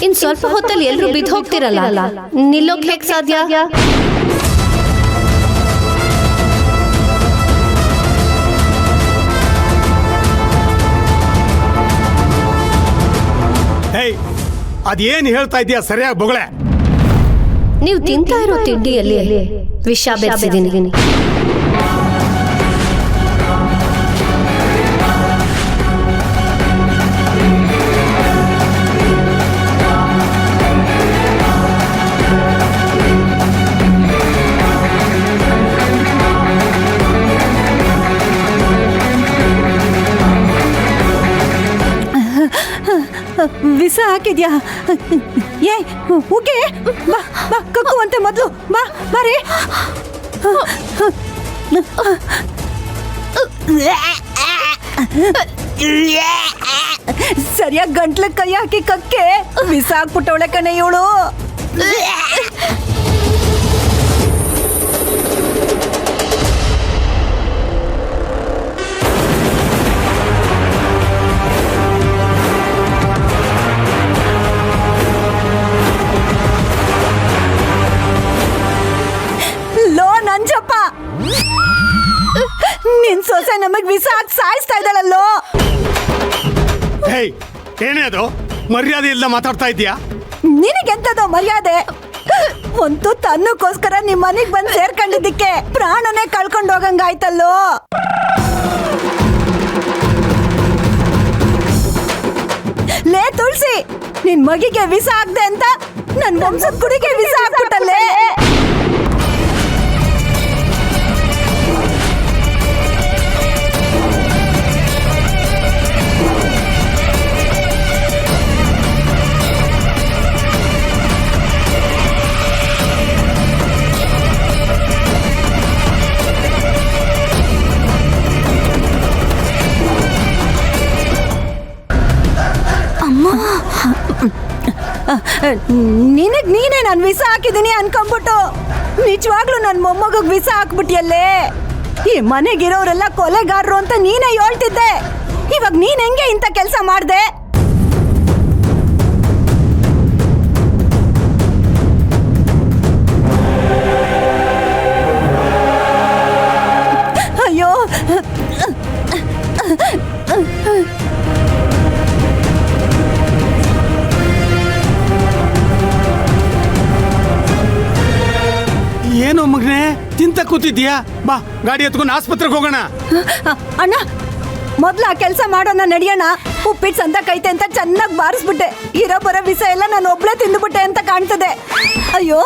ಇನ್ ಸ್ವಲ್ಪ ಹೊತ್ತಲ್ಲಿ ಎಲ್ರು ಬಿದ್ದು ಹೋಗ್ತಿರಲ್ಲ, ನಿಲ್ಲೋಕ್ ಹೇಗ್ ಸಾಧ್ಯ? ಹೇಯ್, ಅದೇನ್ ಹೇಳ್ತಾ ಇದೀಯ ಸರಿಯಾಗಿ ಬೊಗಳೆ. ನೀವು ತಿಂತಾ ಇರೋ ತಿಂಡಿಯಲ್ಲಿ ವಿಷ ಬೆರೆಸಿದ್ದೀನಿ. ವಿಷ ಹಾಕಿದ್ಯಾ? ಏ ಹೋಗೆ, ಬಾ ಬಾ ಕಕ್ಕು ಅಂತೆ ಮೊದಲು, ಬಾ ಬಾರಿ. ಸರಿಯಾಗಿ ಗಂಟ್ಲ ಕೈ ಹಾಕಿ ಕಕ್ಕೆ ವಿಷ ಹಾಕ್ಬಿಟ್ಟವಳೆ ಕಣೆ ಇವಳು. ನಂಜಪ್ಪ, ನಿನ್ ಸೊಸೆ ನಮಗ್ ವಿಷ ಹಾಕಿ ಸಾಯಿಸ್ತಾ ಇದ್ದಾಳಲ್ಲೋ. ಹೇಯ್, ಏನೇ ಅದು ಮರ್ಯಾದೆ ಇಲ್ಲ ಮಾತಾಡ್ತಾ ಇದೀಯಾ? ನಿನಗೆಂತದೋ ಮರ್ಯಾದೆ? ಒಂದು ತನ್ನಕ್ಕೋಸ್ಕರ ನಿಮ್ ಮನೆಗ್ ಬಂದ್ ಸೇರ್ಕೊಂಡಿದ್ದಕ್ಕೆ ಪ್ರಾಣನೇ ಕಳ್ಕೊಂಡು ಹೋಗಂಗಾಯ್ತಲ್ಲೋ. ಲೇ ತುಳಸಿ, ನಿನ್ ಮಗಿಗೆ ವಿಷ ಹಾಕ್ದೆ ಅಂತ ನನ್ ವಂಶದ ಕುಡಿಗೆ ವಿಷ ಹಾಕ್ಬಿಟ್ಟಲ್ಲೇ. ನಿನಗ್ ನೀನೇ ನಾನು ವಿಷ ಹಾಕಿದೀನಿ ಅನ್ಕೊಂಡ್ಬಿಟ್ಟು ನಿಜವಾಗ್ಲೂ ನನ್ನ ಮೊಮ್ಮಗಗ್ ವಿಷ ಹಾಕ್ಬಿಟ್ಟಿಯಲ್ಲೇ. ಈ ಮನೆಗಿರೋರೆಲ್ಲ ಕೊಲೆಗಾರರು ಅಂತ ನೀನೇ ಹೇಳ್ತಿದ್ದೆ, ಇವಾಗ ನೀನ್ ಹೆಂಗೆ ಇಂಥ ಕೆಲಸ ಮಾಡ್ದೆ? ಅಯ್ಯೋ, ಏನೋ ಮಗನೇ ತಿಂತ ಕೂತಿದ್ಯಾ? ಬಾ ಗಾಡಿ ಎತ್ಕೊಂಡು ಆಸ್ಪತ್ರೆಗೆ ಹೋಗೋಣ. ಅಣ್ಣ, ಮೊದ್ಲು ಆ ಕೆಲಸ ಮಾಡೋಣ, ನಡಿಯೋಣ. ಉಪ್ಪಿಟ್ಟು ಸಂದಕೈತೆ ಅಂತ ಚೆನ್ನಾಗಿ ಬಾರಿಸ್ಬಿಟ್ಟೆ, ಇರೋ ಬರೋ ವಿಷ ಎಲ್ಲ ನಾನು ಒಬ್ಳೆ ತಿಂದುಬಿಟ್ಟೆ ಅಂತ ಕಾಣ್ತದೆ. ಅಯ್ಯೋ,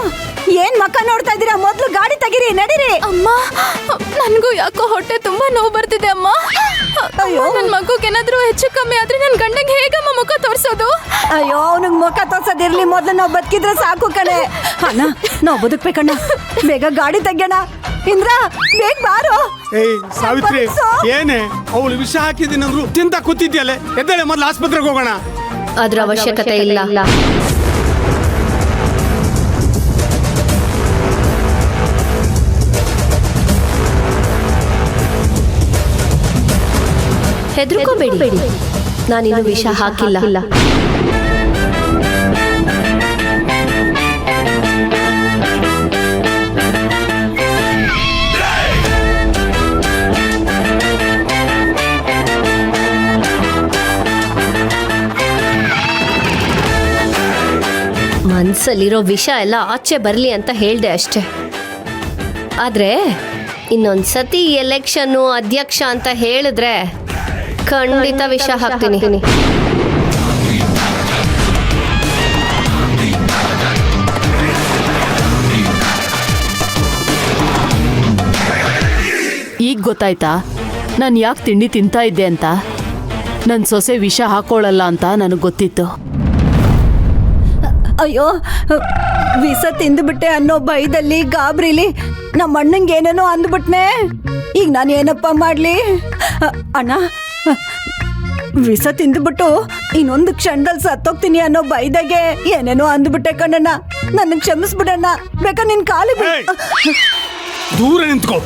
ಏನ್ ಮಕ್ಕ ನೋಡ್ತಾ ಇದ್ದೀರಾ? ಮೊದ್ಲು ಗಾಡಿ ತೆಗಿರಿ, ನಡೀರಿ. ಅಮ್ಮ, ನನ್ಗೂ ಯಾಕೋ ಹೊಟ್ಟೆ ತುಂಬಾ ನೋವು ಬರ್ತಿದೆ ಅಮ್ಮ. ಅಯ್ಯೋ, ನನ್ ಮಗುಗೆ ಏನಾದ್ರೂ ಹೆಚ್ಚು ಕಮ್ಮಿ ಆದ್ರೆ ನನ್ ಗಂಡಂಗೆ ಹೇಗಮ್ಮ ಮುಖ ತೋರ್ಸೋದು? ಅಯ್ಯೋ, ಅವನಿಗೆ ಮುಖ ತೋರ್ಸೋದಿರ್ಲಿ, ಮೊದ್ಲು ನಾವು ಬದುಕಿದ್ರೆ ಸಾಕು ಕಣೆ. ಅಣ್ಣ, ನಾವು ಬದುಕ್ಬೇಕಣ್ಣ, ಬೇಗ ಗಾಡಿ ತೆಗ್ಯೋಣ. ಇಂದ್ರ, ಬೇಗ ಬಾರೋ. ಏಯ್ ಸಾವಿತ್ರಿ, ಏನೇ ಅವಳು ವಿಷ ಹಾಕಿದ್ದೀನಂದ್ರು ತಿಂತ ಕೂತಿದ್ಯಲ್ಲೇ? ಎದ್ದೇಳೆ, ಮೊದ್ಲು ಆಸ್ಪತ್ರೆಗೆ ಹೋಗೋಣ. ಅದ್ರ ಅವಶ್ಯಕತೆ ಇಲ್ಲ. ಹೆದರ್ಕೋಬೇಡಿ, ನಾನಿನ್ನು ವಿಷ ಹಾಕಿಲ್ಲ. ಮನ್ಸಲ್ಲಿರೋ ವಿಷ ಎಲ್ಲ ಆಚೆ ಬರಲಿ ಅಂತ ಹೇಳ್ದೆ ಅಷ್ಟೆ. ಆದ್ರೆ ಇನ್ನೊಂದ್ಸತಿ ಎಲೆಕ್ಷನ್ನು ಅಧ್ಯಕ್ಷ ಅಂತ ಹೇಳಿದ್ರೆ ಖಂಡಿತ ವಿಷ ಹಾಕ್ತೀನಿ. ಈಗ ಗೊತ್ತಾಯ್ತಾ ನಾನು ಯಾಕೆ ತಿಂಡಿ ತಿಂತಾ ಇದ್ದೆ ಅಂತ? ನನ್ನ ಸೊಸೆ ವಿಷ ಹಾಕೊಳ್ಳಲ್ಲ ಅಂತ ನನಗೆ ಗೊತ್ತಿತ್ತು. ಅಯ್ಯೋ, ವಿಷ ತಿಂದುಬಿಟ್ಟೆ ಅನ್ನೋ ಭಯದಲ್ಲಿ ಗಾಬ್ರಿಲಿ ನಮ್ಮ ಅಣ್ಣಂಗೆ ಏನೇನೋ ಅಂದ್ಬಿಟ್ನೆ. ಈಗ ನಾನು ಏನಪ್ಪ ಮಾಡ್ಲಿ? ಅಣ್ಣ, ವಿಷ ತಿಂದುಬಿಟ್ಟು ಇನ್ನೊಂದು ಕ್ಷಣದಲ್ಲಿ ಸತ್ತೋಗ್ತೀನಿ ಅನ್ನೋ ಭಯದಾಗೆ ಏನೇನೋ ಅಂದ್ಬಿಟ್ಟೆ ಕಣ್ಣಣ್ಣ. ನನ್ನ ಕ್ಷಮಿಸ್ಬಿಡಣ್ಣ, ಬೇಕಾ ನಿನ್ ಕಾಲಿ ದೂರ ನಿಂತ್ಕೋ.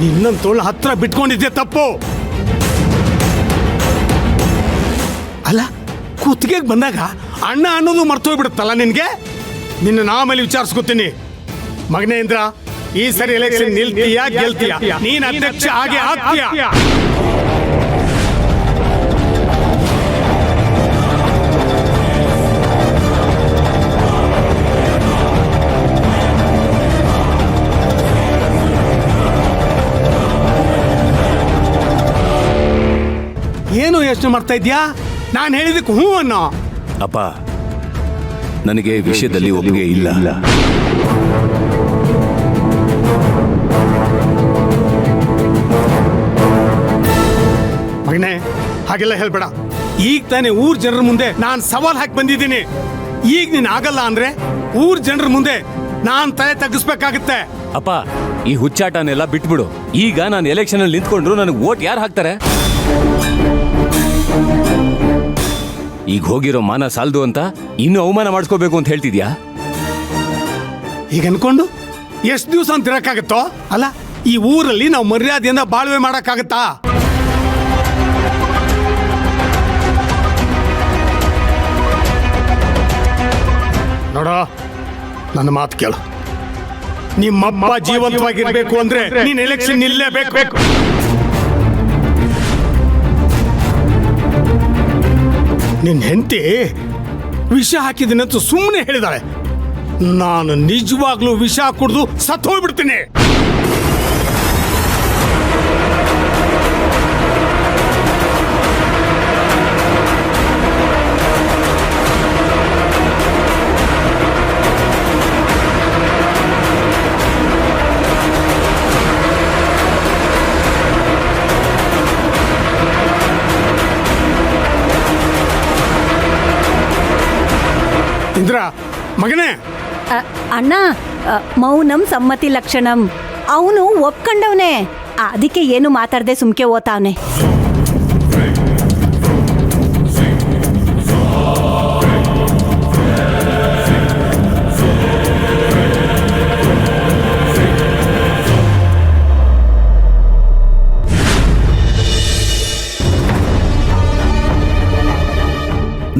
ನಿನ್ನಂತೋಳ ಹತ್ರ ಬಿಟ್ಕೊಂಡಿದ್ದೆ ತಪ್ಪು ಅಲ್ಲ. ಕುತ್ತಿಗೆಗೆ ಬಂದಾಗ ಅಣ್ಣ ಅನ್ನೋದು ಮರ್ತೋಗ್ಬಿಡುತ್ತಲ್ಲ ನಿನ್ಗೆ. ನಿನ್ನ ಆಮೇಲೆ ವಿಚಾರಿಸ್ಕೊತೀನಿ. ಮಗನೇಂದ್ರ, ಈ ಸರಿ ಎಲೆಕ್ಷನ್ ನಿಲ್ತೀಯಾ ಗೆಲ್ತೀಯಾ? ನೀನ್ ಅಧ್ಯಕ್ಷ ಹಾಗೆ ಆಗ್ತೀಯಾ? ಏನು ಯೋಚನೆ ಮಾಡ್ತಾ ಇದ್ಯಾ? ನಾನು ಹೇಳಿದಕ್ಕೆ ಹ್ಞೂ ಅನ್ನೋ. ಅಪ್ಪ, ನನಗೆ ವಿಷಯದಲ್ಲಿ ಒಪ್ಪಿಗೆ ಇಲ್ಲ. ಮಗನೇ, ಹಾಗೆಲ್ಲ ಹೇಳ್ಬೇಡ. ಈಗ ತಾನೇ ಊರ್ ಜನರ ಮುಂದೆ ನಾನು ಸವಾಲ್ ಹಾಕಿ ಬಂದಿದ್ದೀನಿ. ಈಗ ನೀನ್ ಆಗಲ್ಲ ಅಂದ್ರೆ ಊರ್ ಜನರ ಮುಂದೆ ನಾನ್ ತಲೆ ತಗ್ಗಿಸ್ಬೇಕಾಗತ್ತೆ. ಅಪ್ಪ, ಈ ಹುಚ್ಚಾಟನೆಲ್ಲ ಬಿಟ್ಬಿಡು. ಈಗ ನಾನು ಎಲೆಕ್ಷನ್ ಅಲ್ಲಿ ನಿಂತ್ಕೊಂಡ್ರು ನನಗೆ ವೋಟ್ ಯಾರು ಹಾಕ್ತಾರೆ? ಈಗ ಹೋಗಿರೋ ಮಾನ ಸಾಲ್ದು ಅಂತ ಇನ್ನು ಅವಮಾನ ಮಾಡಿಸ್ಕೋಬೇಕು ಅಂತ ಹೇಳ್ತಿದ್ಯಾ? ಈಗ ಅನ್ಕೊಂಡು ಎಷ್ಟು ದಿವಸ ಅಂತ ಇರಕ್ಕಾಗತ್ತೋ? ಅಲ್ಲ, ಈ ಊರಲ್ಲಿ ನಾವು ಮರ್ಯಾದೆಯಿಂದ ಬಾಳ್ವೆ ಮಾಡಕ್ಕಾಗತ್ತಾ? ನೋಡೋ, ನನ್ನ ಮಾತು ಕೇಳು. ನಿಮ್ಮಪ್ಪ ಜೀವಂತವಾಗಿರ್ಬೇಕು ಅಂದ್ರೆ ನೀನ್ ಎಲೆಕ್ಷನ್ ನಿಲ್ಲೇಬೇಕು. ನಿನ್ ಹೆಂಡತಿ ವಿಷ ಹಾಕಿದ್ದೀನಂತ ಸುಮ್ಮನೆ ಹೇಳಿದಾಳೆ. ನಾನು ನಿಜವಾಗ್ಲೂ ವಿಷ ಕುಡಿದು ಸತ್ತು ಹೋಗ್ಬಿಡ್ತೀನಿ. ಇಂದ್ರ, ಮಗನೇ, ಅಣ್ಣ, ಮೌನಂ ಸಮ್ಮತಿ ಲಕ್ಷಣಂ. ಅವನು ಒಪ್ಕೊಂಡವನೇ, ಅದಕ್ಕೆ ಏನು ಮಾತಾಡದೆ ಸುಮ್ಕೆ ಓದ್ತಾವನೆ.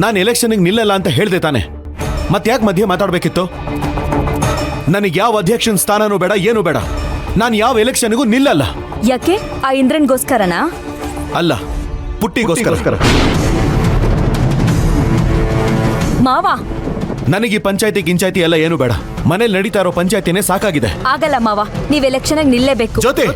ನಾನು ಎಲೆಕ್ಷನ್ಗೆ ನಿಲ್ಲಲ್ಲ ಅಂತ ಹೇಳ್ದೆ ತಾನೆ, ಮತ್ತ್ಯಾಕೆ ಮಧ್ಯೆ ಮಾತಾಡ್ಬೇಕಿತ್ತು? ನನಗೆ ಯಾವ ಅಧ್ಯಕ್ಷನ ಸ್ಥಾನನೂ ಬೇಡ, ಏನೂ ಬೇಡ. ನಾನು ಯಾವ ಎಲೆಕ್ಷನ್ಗೂ ನಿಲ್ಲಲ್ಲ. ಯಾಕೆ? ಆ ಇಂದ್ರನ್ಗೋಸ್ಕರನಾ? ಅಲ್ಲ, ಪುಟ್ಟಿಗೋಸ್ಕರ. ಮಾವ, ನನಗೆ ಪಂಚಾಯತಿ ಗಿಂಚಾಯತಿ ಎಲ್ಲ ಏನು ಬೇಡ. ಮನೇಲಿ ನಡೀತಾ ಇರೋ ಪಂಚಾಯತಿನೇ ಸಾಕಾಗಿದೆ. ಆಗಲ್ಲ ಮಾವ, ನೀವ್ ಎಲೆಕ್ಷನ್ ನಿಲ್ಲೇಬೇಕು. ಜೊತೆ